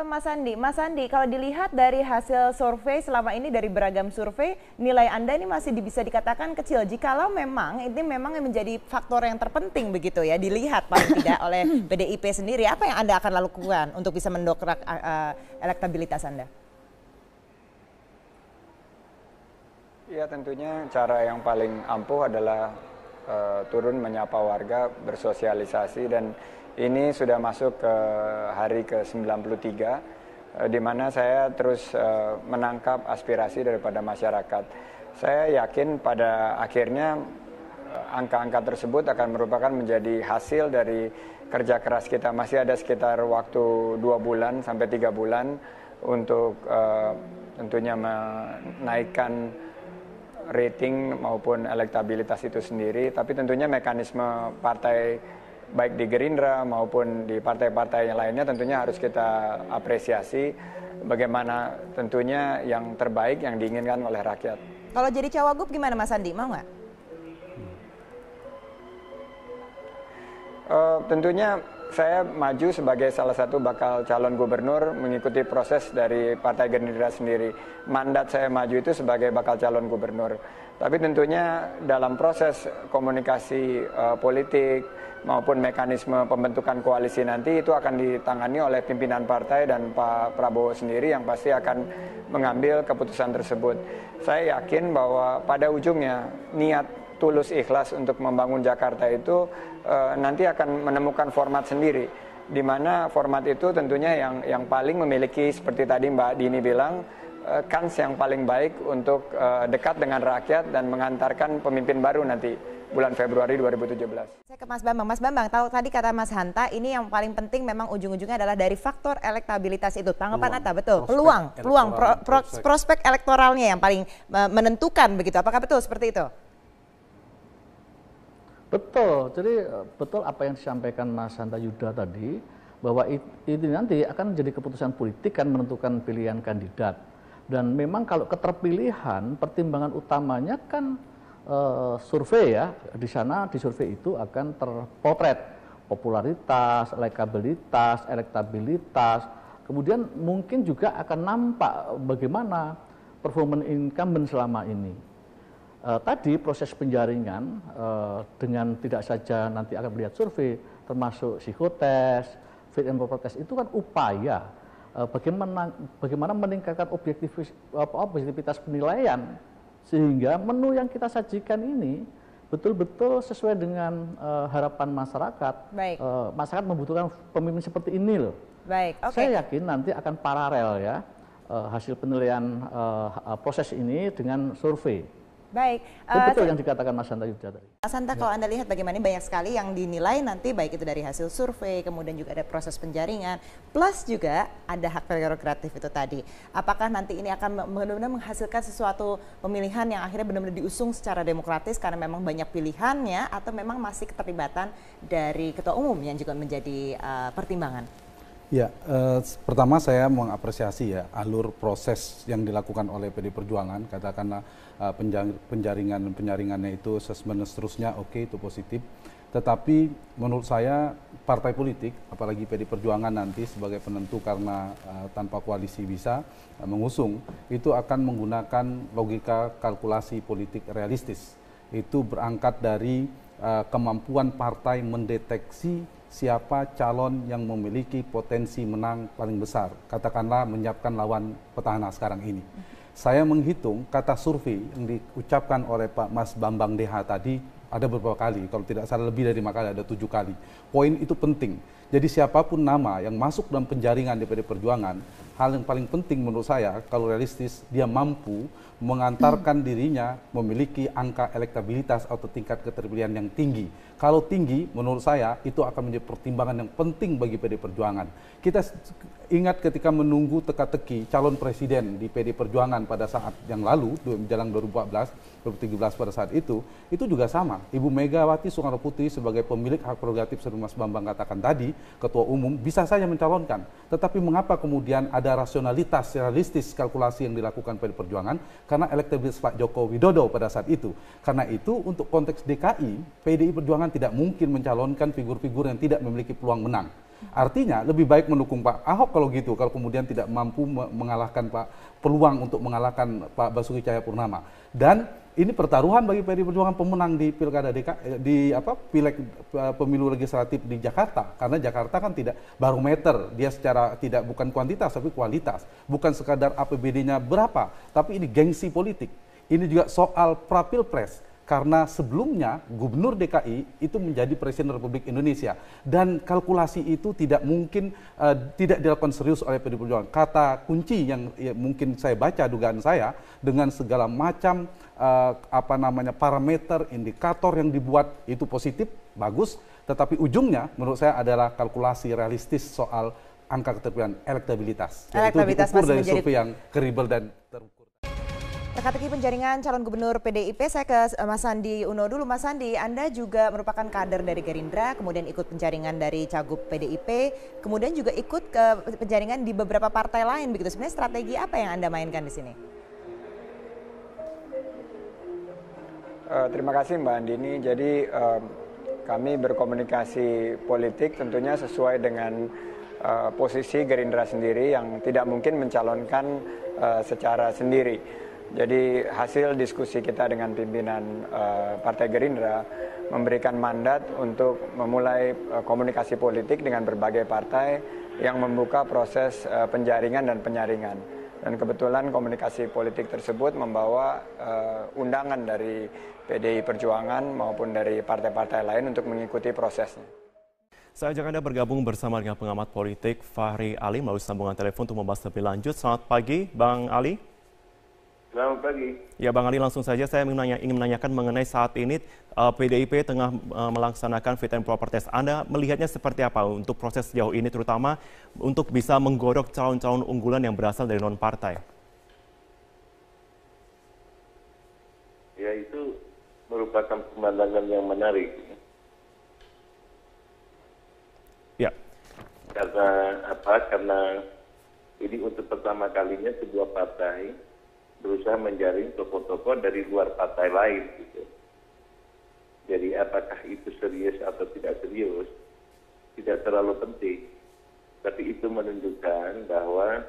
Mas Andi, kalau dilihat dari hasil survei selama ini dari beragam survei, nilai Anda ini masih bisa dikatakan kecil. Jikalau memang ini memang menjadi faktor yang terpenting begitu ya, dilihat paling tidak oleh PDIP sendiri, apa yang Anda akan lakukan untuk bisa mendongkrak elektabilitas Anda? Ya tentunya cara yang paling ampuh adalah turun menyapa warga, bersosialisasi, dan ini sudah masuk ke hari ke-93 di mana saya terus menangkap aspirasi daripada masyarakat. Saya yakin pada akhirnya angka-angka tersebut akan merupakan menjadi hasil dari kerja keras kita. Masih ada sekitar waktu 2 bulan sampai 3 bulan untuk tentunya menaikkan rating maupun elektabilitas itu sendiri, tapi tentunya mekanisme partai baik di Gerindra maupun di partai-partai yang lainnya tentunya harus kita apresiasi bagaimana tentunya yang terbaik yang diinginkan oleh rakyat. Kalau jadi cawagup gimana Mas Andi, mau nggak? Tentunya saya maju sebagai salah satu bakal calon gubernur mengikuti proses dari Partai Gerindra sendiri. Mandat saya maju itu sebagai bakal calon gubernur. Tapi tentunya dalam proses komunikasi politik maupun mekanisme pembentukan koalisi nanti itu akan ditangani oleh pimpinan partai dan Pak Prabowo sendiri yang pasti akan mengambil keputusan tersebut. Saya yakin bahwa pada ujungnya niat tulus ikhlas untuk membangun Jakarta itu nanti akan menemukan format sendiri, di mana format itu tentunya yang paling memiliki seperti tadi Mbak Dini bilang kans yang paling baik untuk dekat dengan rakyat dan mengantarkan pemimpin baru nanti bulan Februari 2017. Saya ke Mas Bambang. Mas Bambang, tahu tadi kata Mas Hanta ini yang paling penting memang ujung-ujungnya adalah dari faktor elektabilitas itu. Tanggapan Ata, betul? Prospek elektoralnya yang paling menentukan begitu. Apakah betul seperti itu? Betul, jadi betul apa yang disampaikan Mas Hanta Yuda tadi, bahwa ini nanti akan menjadi keputusan politik kan menentukan pilihan kandidat. Dan memang kalau keterpilihan, pertimbangan utamanya kan survei ya, di sana di survei itu akan terpotret popularitas, likabilitas, elektabilitas, kemudian mungkin juga akan nampak bagaimana performa incumbent selama ini. Tadi proses penjaringan dengan tidak saja nanti akan melihat survei, termasuk psikotes, fit and proper test itu kan upaya bagaimana meningkatkan objektivitas penilaian sehingga menu yang kita sajikan ini betul-betul sesuai dengan harapan masyarakat. Masyarakat membutuhkan pemimpin seperti ini loh. Baik, okay. Saya yakin nanti akan paralel ya hasil penilaian proses ini dengan survei. Baik, betul yang dikatakan Mas Hanta Yuda tadi. Mas Hanta, kalau Anda lihat bagaimana banyak sekali yang dinilai nanti baik itu dari hasil survei, kemudian juga ada proses penjaringan, plus juga ada hak prerogatif itu tadi. Apakah nanti ini akan benar-benar menghasilkan sesuatu pemilihan yang akhirnya benar-benar diusung secara demokratis karena memang banyak pilihannya, atau memang masih keterlibatan dari ketua umum yang juga menjadi pertimbangan? Ya, pertama saya mengapresiasi ya alur proses yang dilakukan oleh PD Perjuangan, katakanlah penjaringannya itu assessment dan seterusnya, oke, itu positif. Tetapi menurut saya partai politik, apalagi PD Perjuangan nanti sebagai penentu karena tanpa koalisi bisa mengusung, itu akan menggunakan logika kalkulasi politik realistis. Itu berangkat dari kemampuan partai mendeteksi siapa calon yang memiliki potensi menang paling besar, katakanlah menyiapkan lawan petahana sekarang ini. Saya menghitung kata survei yang diucapkan oleh Pak Mas Bambang DH tadi ada beberapa kali, kalau tidak salah lebih dari 5 kali, ada 7 kali. Poin itu penting. Jadi siapapun nama yang masuk dalam penjaringan DPD Perjuangan, hal yang paling penting menurut saya, kalau realistis, dia mampu mengantarkan dirinya memiliki angka elektabilitas atau tingkat keterpilihan yang tinggi. Kalau tinggi, menurut saya, itu akan menjadi pertimbangan yang penting bagi PD Perjuangan. Kita ingat ketika menunggu teka-teki calon presiden di PD Perjuangan pada saat yang lalu, menjelang 2014, 2017 pada saat itu juga sama. Ibu Megawati Soekarno Putri sebagai pemilik hak prerogatif seperti Mas Bambang katakan tadi, ketua umum, bisa saja mencalonkan. Tetapi mengapa kemudian ada rasionalitas, realistis kalkulasi yang dilakukan PD Perjuangan? Karena elektabilitas Pak Joko Widodo pada saat itu. Karena itu untuk konteks DKI, PDI Perjuangan tidak mungkin mencalonkan figur-figur yang tidak memiliki peluang menang. Artinya lebih baik mendukung Pak Ahok kalau gitu, kalau kemudian tidak mampu mengalahkan peluang untuk mengalahkan Pak Basuki Cahayapurnama. Dan ini pertaruhan bagi PDI Perjuangan pemenang di pilkada pileg pemilu legislatif di Jakarta, karena Jakarta kan tidak barometer, dia secara bukan kuantitas tapi kualitas, bukan sekadar APBD-nya berapa, tapi ini gengsi politik. Ini juga soal pra-pilpres, karena sebelumnya Gubernur DKI itu menjadi Presiden Republik Indonesia, dan kalkulasi itu tidak mungkin tidak dilakukan serius oleh PDI Perjuangan. Kata kunci yang mungkin saya baca dugaan saya, dengan segala macam parameter, indikator yang dibuat itu positif, bagus, tetapi ujungnya menurut saya adalah kalkulasi realistis soal angka keterpilihan, elektabilitas. Itu diukur dari survei yang kredibel dan terukur. Teka-teki penjaringan calon gubernur PDIP, saya ke Mas Sandi Uno dulu. Mas Sandi, Anda juga merupakan kader dari Gerindra, kemudian ikut penjaringan dari Cagup PDIP, kemudian juga ikut ke penjaringan di beberapa partai lain begitu. Sebenarnya strategi apa yang Anda mainkan di sini? Terima kasih Mbak Andini. Jadi kami berkomunikasi politik tentunya sesuai dengan posisi Gerindra sendiri yang tidak mungkin mencalonkan secara sendiri. Jadi hasil diskusi kita dengan pimpinan Partai Gerindra memberikan mandat untuk memulai komunikasi politik dengan berbagai partai yang membuka proses penjaringan dan penyaringan. Dan kebetulan komunikasi politik tersebut membawa undangan dari PDI Perjuangan maupun dari partai-partai lain untuk mengikuti prosesnya. Saya ajak Anda bergabung bersama dengan pengamat politik Fahri Ali melalui sambungan telepon untuk membahas lebih lanjut. Selamat pagi, Bang Ali. Selamat pagi. Ya, Bang Ali, langsung saja saya ingin menanyakan mengenai saat ini PDIP tengah melaksanakan fit and proper test. Anda melihatnya seperti apa untuk proses sejauh ini, terutama untuk bisa menggodok calon-calon unggulan yang berasal dari non-partai? Ya, itu merupakan pemandangan yang menarik. Ya. Karena apa? Karena ini untuk pertama kalinya sebuah partai berusaha menjaring tokoh-tokoh dari luar partai lain. Gitu. Jadi apakah itu serius atau tidak serius, tidak terlalu penting. Tapi itu menunjukkan bahwa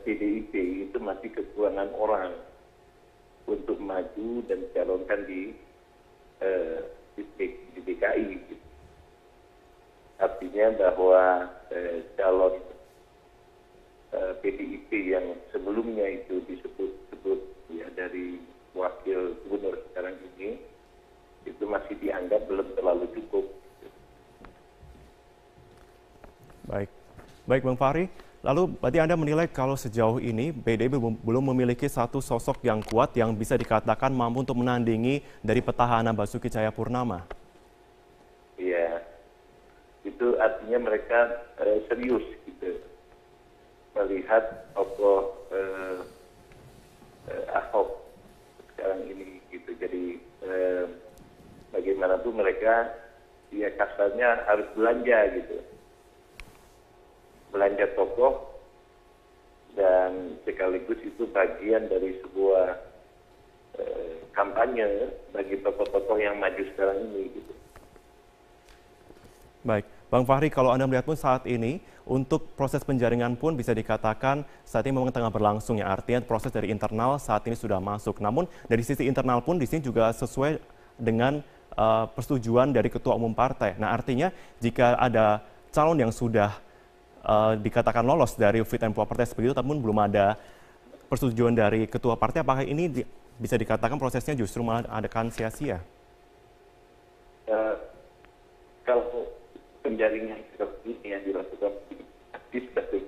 PDIP itu masih kekurangan orang untuk maju dan dicalonkan di DKI. Gitu. Artinya bahwa calon PDIP yang sebelumnya itu disebut ya dari wakil gubernur sekarang ini itu masih dianggap belum terlalu cukup. Baik Bang Fahri. Lalu berarti Anda menilai kalau sejauh ini PDIP belum memiliki satu sosok yang kuat yang bisa dikatakan mampu untuk menandingi dari petahana Basuki Cahayapurnama? Iya, itu artinya mereka serius gitu. Melihat tokoh Ahok sekarang ini gitu. Jadi bagaimanapun mereka ya kasarnya harus belanja gitu. Belanja tokoh dan sekaligus itu bagian dari sebuah kampanye bagi tokoh-tokoh yang maju sekarang ini gitu. Baik, Bang Fahri, kalau Anda melihat pun saat ini untuk proses penjaringan pun bisa dikatakan saat ini memang tengah berlangsung, ya, artinya proses dari internal saat ini sudah masuk. Namun dari sisi internal pun di sini juga sesuai dengan persetujuan dari ketua umum partai. Nah, artinya jika ada calon yang sudah dikatakan lolos dari fit and proper test begitu, namun belum ada persetujuan dari ketua partai, apakah ini bisa dikatakan prosesnya justru malah akan sia-sia? Kalau penjaringan seperti ini yang dilakukan aktif dari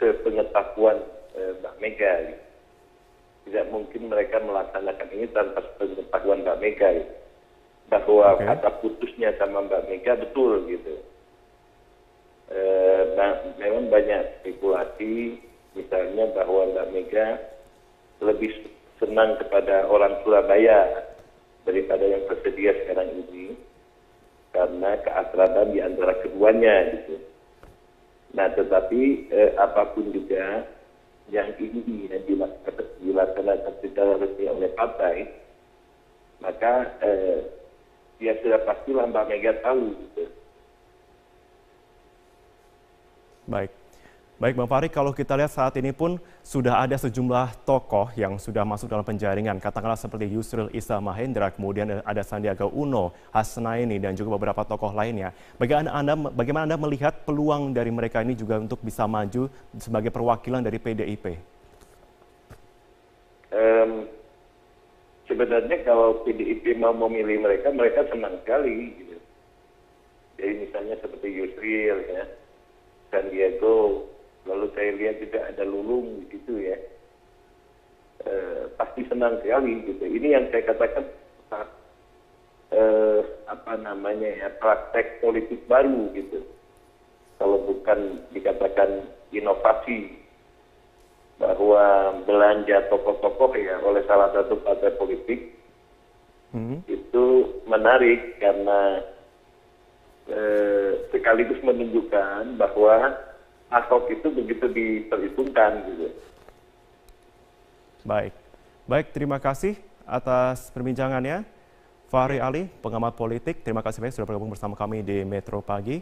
sepengetahuan Mbak Mega, tidak mungkin mereka melaksanakan ini tanpa pengetahuan Mbak Mega, bahwa kata putusnya sama Mbak Mega betul gitu. Memang banyak spekulasi, misalnya bahwa Mbak Mega lebih senang kepada orang Surabaya daripada yang tersedia sekarang ini, karena keakraban di antara keduanya gitu. Nah, tetapi apapun juga yang ini dilaksanakan secara resmi oleh partai, maka ya sudah pastilah Mbak Mega tahu gitu, Baik. Baik Bang Fahri, kalau kita lihat saat ini pun sudah ada sejumlah tokoh yang sudah masuk dalam penjaringan. Katakanlah seperti Yusril Issa Mahendra, kemudian ada Sandiaga Uno, Hasnaini, dan juga beberapa tokoh lainnya. Bagaimana Anda melihat peluang dari mereka ini juga untuk bisa maju sebagai perwakilan dari PDIP? Sebenarnya kalau PDIP mau memilih mereka, mereka senang sekali. Gitu. Jadi misalnya seperti Yusril, ya, Sandiaga, lalu saya lihat juga ada Lulung gitu ya, pasti senang sekali gitu. Ini yang saya katakan praktek politik baru gitu. Kalau bukan dikatakan inovasi, bahwa belanja tokoh-tokoh ya oleh salah satu partai politik itu menarik karena sekaligus menunjukkan bahwa Ahok itu begitu diperhitungkan gitu. Baik, terima kasih atas perbincangannya. Fahri Ali, pengamat politik, terima kasih banyak sudah bergabung bersama kami di Metro Pagi.